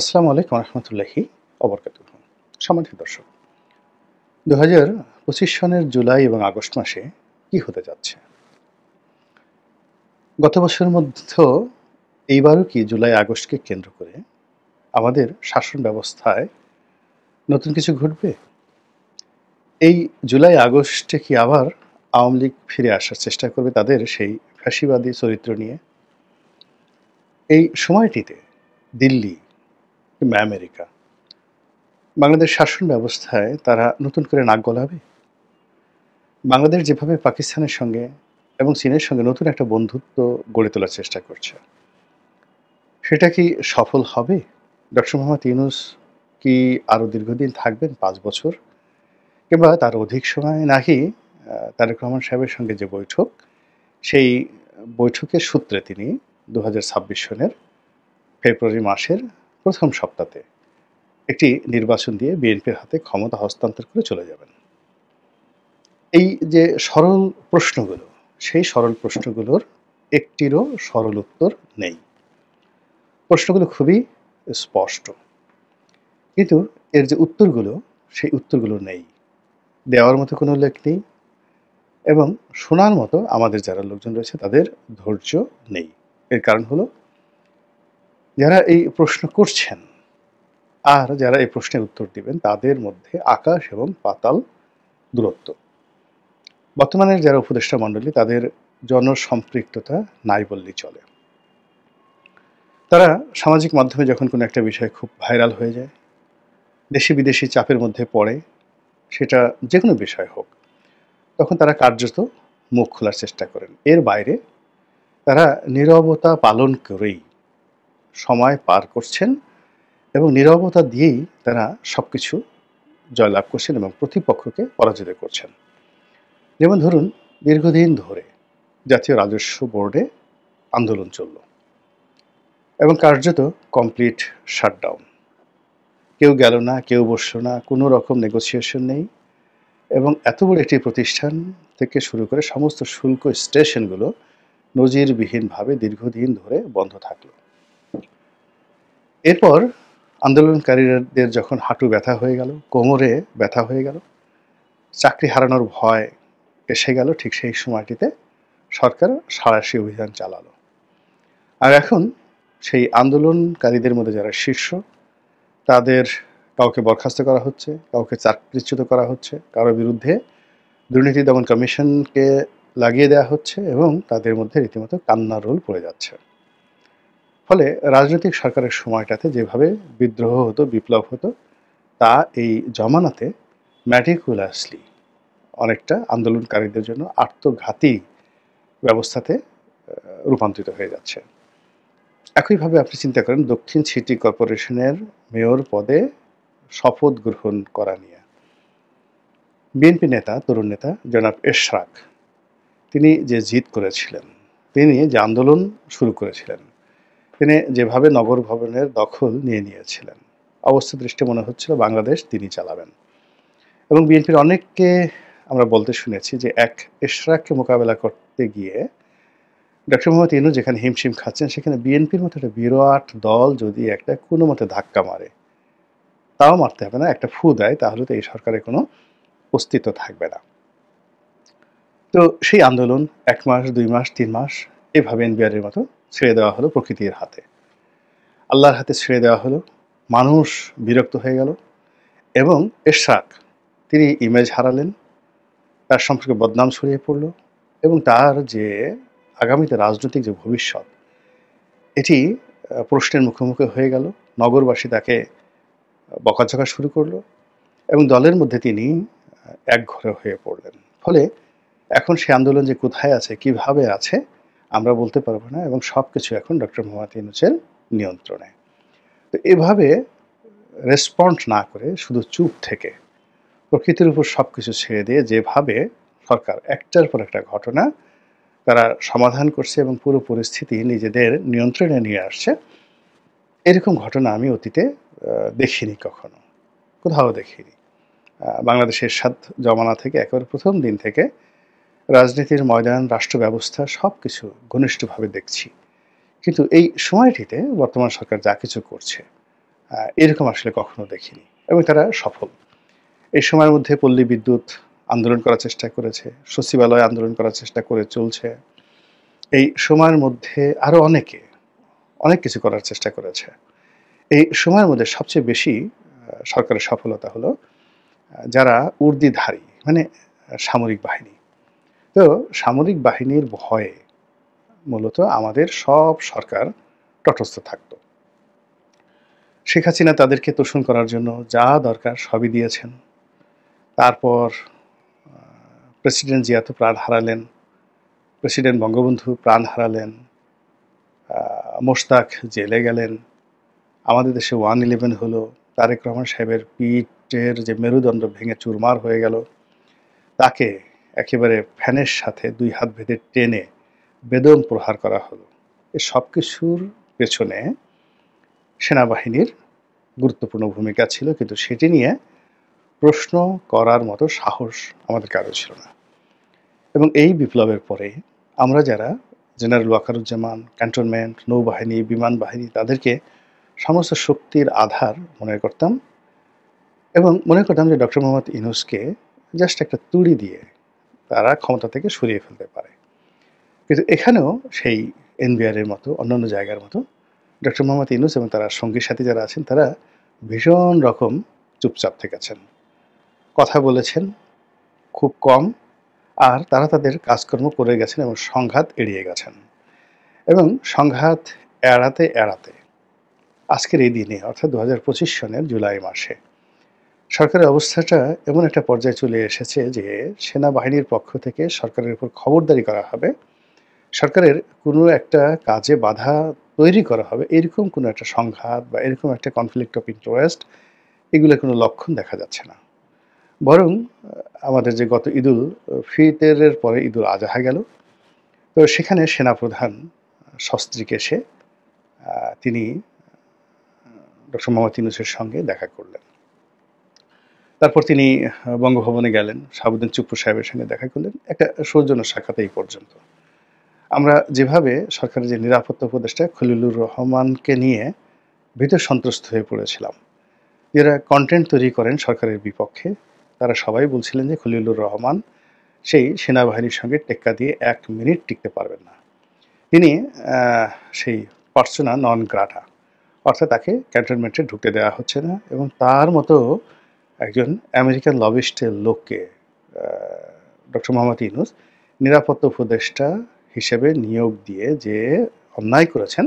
আসসালামু আলাইকুম রহমতুল্লাহি অবরকাতুহ। সম্মানিত দর্শক, 2025 সনের জুলাই এবং আগস্ট মাসে কি হতে যাচ্ছে? গত বছরের মধ্যে এইবারও কি জুলাই আগস্টকে কেন্দ্র করে আমাদের শাসন ব্যবস্থায় নতুন কিছু ঘটবে? এই জুলাই আগস্টে কি আবার আওয়ামী লীগ ফিরে আসার চেষ্টা করবে তাদের সেই ফ্যাসিবাদী চরিত্র নিয়ে? এই সময়টিতে দিল্লি কিংবা আমেরিকা বাংলাদেশ শাসন ব্যবস্থায় তারা নতুন করে নাক গলাবে? বাংলাদেশ যেভাবে পাকিস্তানের সঙ্গে এবং চীনের সঙ্গে নতুন একটা বন্ধুত্ব গড়ে তোলার চেষ্টা করছে, সেটা কি সফল হবে? ডক্টর মোহাম্মদ ইউনূস কি আরও দীর্ঘদিন থাকবেন, ৫ বছর কিংবা তার অধিক সময়, নাকি তারেক রহমান সাহেবের সঙ্গে যে বৈঠক, সেই বৈঠকের সূত্রে তিনি 2026 সনের ফেব্রুয়ারি মাসের প্রথম সপ্তাহে একটি নির্বাচন দিয়ে বিএনপির হাতে ক্ষমতা হস্তান্তর করে চলে যাবেন? এই যে সরল প্রশ্নগুলো, সেই সরল প্রশ্নগুলোর একটিরও সরল উত্তর নেই। প্রশ্নগুলো খুবই স্পষ্ট, কিন্তু এর যে উত্তরগুলো, সেই উত্তরগুলো নেই, দেওয়ার মতো কোনো উল্লেখ নেই, এবং শোনার মতো আমাদের যারা লোকজন রয়েছে তাদের ধৈর্য নেই। এর কারণ হলো, যারা এই প্রশ্ন করছেন আর যারা এই প্রশ্নের উত্তর দিবেন তাদের মধ্যে আকাশ এবং পাতাল দূরত্ব। বর্তমানের যারা উপদেষ্টা মণ্ডলী, তাদের জনসম্পৃক্ততা নাই বললেই চলে। তারা সামাজিক মাধ্যমে যখন কোনো একটা বিষয় খুব ভাইরাল হয়ে যায়, দেশি বিদেশি চাপের মধ্যে পড়ে, সেটা যে কোনো বিষয় হোক, তখন তারা কার্যত মুখ খোলার চেষ্টা করেন। এর বাইরে তারা নীরবতা পালন করেই সময় পার করছেন এবং নীরবতা দিয়েই তারা সব কিছু জয়লাভ করছেন এবং প্রতিপক্ষকে পরাজিত করছেন। যেমন ধরুন, দীর্ঘদিন ধরে জাতীয় রাজস্ব বোর্ডে আন্দোলন চলল এবং কার্যত কমপ্লিট শাটডাউন। কেউ গেল না, কেউ বসল না, কোনো রকম নেগোসিয়েশন নেই, এবং এত বড় একটি প্রতিষ্ঠান থেকে শুরু করে সমস্ত শুল্ক স্টেশনগুলো নজিরবিহীনভাবে দীর্ঘদিন ধরে বন্ধ থাকলো। এরপর আন্দোলনকারীদের যখন হাঁটু ব্যথা হয়ে গেল, কোমরে ব্যথা হয়ে গেল, চাকরি হারানোর ভয় এসে গেল, ঠিক সেই সময়টিতে সরকার সাঁড়াশি অভিযান চালালো। আর এখন সেই আন্দোলনকারীদের মধ্যে যারা শীর্ষ, তাদের কাউকে বরখাস্ত করা হচ্ছে, কাউকে চাকরিচ্যুত করা হচ্ছে, কারোর বিরুদ্ধে দুর্নীতি দমন কমিশনকে লাগিয়ে দেওয়া হচ্ছে, এবং তাদের মধ্যে রীতিমতো কান্নার রোল পড়ে যাচ্ছে। ফলে রাজনৈতিক সরকারের সময়টাতে যেভাবে বিদ্রোহ হতো, বিপ্লব হতো, তা এই জমানাতে ম্যাটিকুলাসলি অনেকটা আন্দোলনকারীদের জন্য আত্মঘাতী ব্যবস্থাতে রূপান্তরিত হয়ে যাচ্ছে। একইভাবে আপনি চিন্তা করেন দক্ষিণ সিটি কর্পোরেশনের মেয়র পদে শপথ গ্রহণ করা নিয়ে বিএনপি নেতা, তরুণ নেতা জনাব এশরাক, তিনি যে জিদ করেছিলেন, তিনি যে আন্দোলন শুরু করেছিলেন, তিনি যেভাবে নগর ভবনের দখল নিয়ে নিয়েছিলেন, অবস্থা দৃষ্টি মনে হচ্ছিল বাংলাদেশ তিনি চালাবেন। এবং বিএনপির অনেককে আমরা বলতে শুনেছি যে এক এশরাককে মোকাবেলা করতে গিয়ে ডক্টর মোহাম্মদ ইউনূস যেখানে হিমশিম খাচ্ছেন, সেখানে বিএনপির মতো একটা বিরাট দল যদি একটা কোনো মতে ধাক্কা মারে, তাও মারতে হবে না, একটা ফু দেয়, তাহলে তো এই সরকারের কোনো অস্তিত্ব থাকবে না। তো সেই আন্দোলন 1 মাস, 2 মাস, 3 মাস এভাবে এনবিআরের মতো ছেড়ে দেওয়া হলো প্রকৃতির হাতে, আল্লাহর হাতে ছেড়ে দেওয়া হলো। মানুষ বিরক্ত হয়ে গেল এবং এরশাদ তিনি ইমেজ হারালেন, তার সম্পর্কে বদনাম ছড়িয়ে পড়ল, এবং তার যে আগামীতে রাজনৈতিক যে ভবিষ্যৎ, এটি প্রশ্নের মুখোমুখি হয়ে গেল। নগরবাসী তাকে বকাঝকা শুরু করলো এবং দলের মধ্যে তিনি একঘরে হয়ে পড়লেন। ফলে এখন সে আন্দোলন যে কোথায় আছে, কিভাবে আছে, আমরা বলতে পারবো না, এবং সব কিছু এখন ডক্টর মোহাম্মদ ইউনূসের নিয়ন্ত্রণে। তো এভাবে রেসপন্ড না করে শুধু চুপ থেকে প্রকৃতির উপর সব কিছু ছেড়ে দিয়ে যেভাবে সরকার একটার পর একটা ঘটনা তারা সমাধান করছে এবং পুরো পরিস্থিতি নিজেদের নিয়ন্ত্রণে নিয়ে আসছে, এরকম ঘটনা আমি অতীতে দেখিনি, কখনো কোথাও দেখিনি। বাংলাদেশের এরশাদ জমানা থেকে একেবারে প্রথম দিন থেকে রাজনীতির ময়দান, রাষ্ট্র ব্যবস্থা সব কিছু ঘনিষ্ঠভাবে দেখছি। কিন্তু এই সময়টিতে বর্তমান সরকার যা কিছু করছে, এরকম আসলে কখনো দেখিনি এবং তারা সফল। এই সময়ের মধ্যে পল্লী বিদ্যুৎ আন্দোলন করার চেষ্টা করেছে, সচিবালয় আন্দোলন করার চেষ্টা করে চলছে। এই সময়ের মধ্যে আরো অনেক কিছু করার চেষ্টা করেছে। এই সময়ের মধ্যে সবচেয়ে বেশি সরকারের সফলতা হলো যারা উর্দিধারী মানে সামরিক বাহিনী। তো সামরিক বাহিনীর ভয়ে মূলত আমাদের সব সরকার তটস্থ থাকত। শেখ হাসিনা তাদেরকে তোষণ করার জন্য যা দরকার সবই দিয়েছেন। তারপর প্রেসিডেন্ট জিয়া তো প্রাণ হারালেন, প্রেসিডেন্ট বঙ্গবন্ধু প্রাণ হারালেন, মোশতাক জেলে গেলেন, আমাদের দেশে 1/11 হলো, তারেক রহমান সাহেবের পিঠের যে মেরুদণ্ড ভেঙে চুরমার হয়ে গেল, তাকে একেবারে ফ্যানের সাথে 2 হাত বেঁধে টেনে বেদম প্রহার করা হলো। এই সব কিছুর পেছনে সেনাবাহিনীর গুরুত্বপূর্ণ ভূমিকা ছিল, কিন্তু সেটি নিয়ে প্রশ্ন করার মতো সাহস আমাদের কারো ছিল না। এবং এই বিপ্লবের পরে আমরা যারা জেনারেল ওয়াকারুজ্জামান, ক্যান্টনমেন্ট, নৌবাহিনী, বিমান বাহিনী তাদেরকে সমস্ত শক্তির আধার মনে করতাম এবং মনে করতাম যে ডক্টর মোহাম্মদ ইউনূসকে জাস্ট একটা তুড়ি দিয়ে তারা ক্ষমতা থেকে সরিয়ে ফেলতে পারে। কিন্তু এখানেও সেই এনবিআর এর মতো অন্যান্য জায়গার মতো ডক্টর মোহাম্মদ ইউনূস এবং তারা সঙ্গী সাথী যারা আছেন তারা ভীষণ রকম চুপচাপ থেকেছেন, কথা বলেছেন খুব কম, আর তারা তাদের কাজকর্ম করে গেছেন এবং সংঘাত এড়িয়ে গেছেন। এবং সংঘাত এড়াতে এড়াতে আজকের এই দিনে অর্থাৎ 2025 সনের জুলাই মাসে সরকারের অবস্থাটা এমন একটা পর্যায়ে চলে এসেছে যে সেনাবাহিনীর পক্ষ থেকে সরকারের উপর খবরদারি করা হবে, সরকারের কোনো একটা কাজে বাধা তৈরি করা হবে, এরকম কোনো একটা সংঘাত বা এরকম একটা কনফ্লিক্ট অফ ইন্টারেস্ট এগুলোর কোনো লক্ষণ দেখা যাচ্ছে না। বরং আমাদের যে গত ঈদুল ফিতরের পরে ঈদুল আজহা গেল, তো সেখানে সেনাপ্রধান সস্ত্রীক এসে তিনি ডক্টর মোহাম্মদ ইউনূসের সঙ্গে দেখা করলেন। তারপর তিনি বঙ্গভবনে গেলেন, শাহাবুদ্দিন চুপ্পু সাহেবের সঙ্গে দেখা করলেন, একটা সৌজন্য সাক্ষাৎ এই পর্যন্ত। আমরা যেভাবে সরকারের যে নিরাপত্তা উপদেষ্টা খলিলুর রহমানকে নিয়ে ভীত সন্ত্রস্ত হয়ে পড়েছিলাম, যারা কন্টেন্ট তৈরি করেন সরকারের বিপক্ষে তারা সবাই বলছিলেন যে খলিলুর রহমান সেই সেনাবাহিনীর সঙ্গে টেক্কা দিয়ে 1 মিনিট টিকতে পারবেন না, তিনি সেই পার্সোনা নন গ্রাটা, অর্থাৎ তাকে ক্যান্টনমেন্টে ঢুকতে দেওয়া হচ্ছে না। এবং তার মতো একজন আমেরিকান লবিস্টের লোককে ডক্টর মোহাম্মদ ইউনূস নিরাপত্তা উপদেষ্টা হিসেবে নিয়োগ দিয়ে যে অন্যায় করেছেন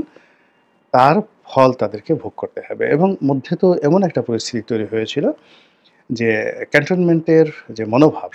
তার ফল তাদেরকে ভোগ করতে হবে। এবং মধ্যে তো এমন একটা পরিস্থিতি তৈরি হয়েছিল যে ক্যান্টনমেন্টের যে মনোভাব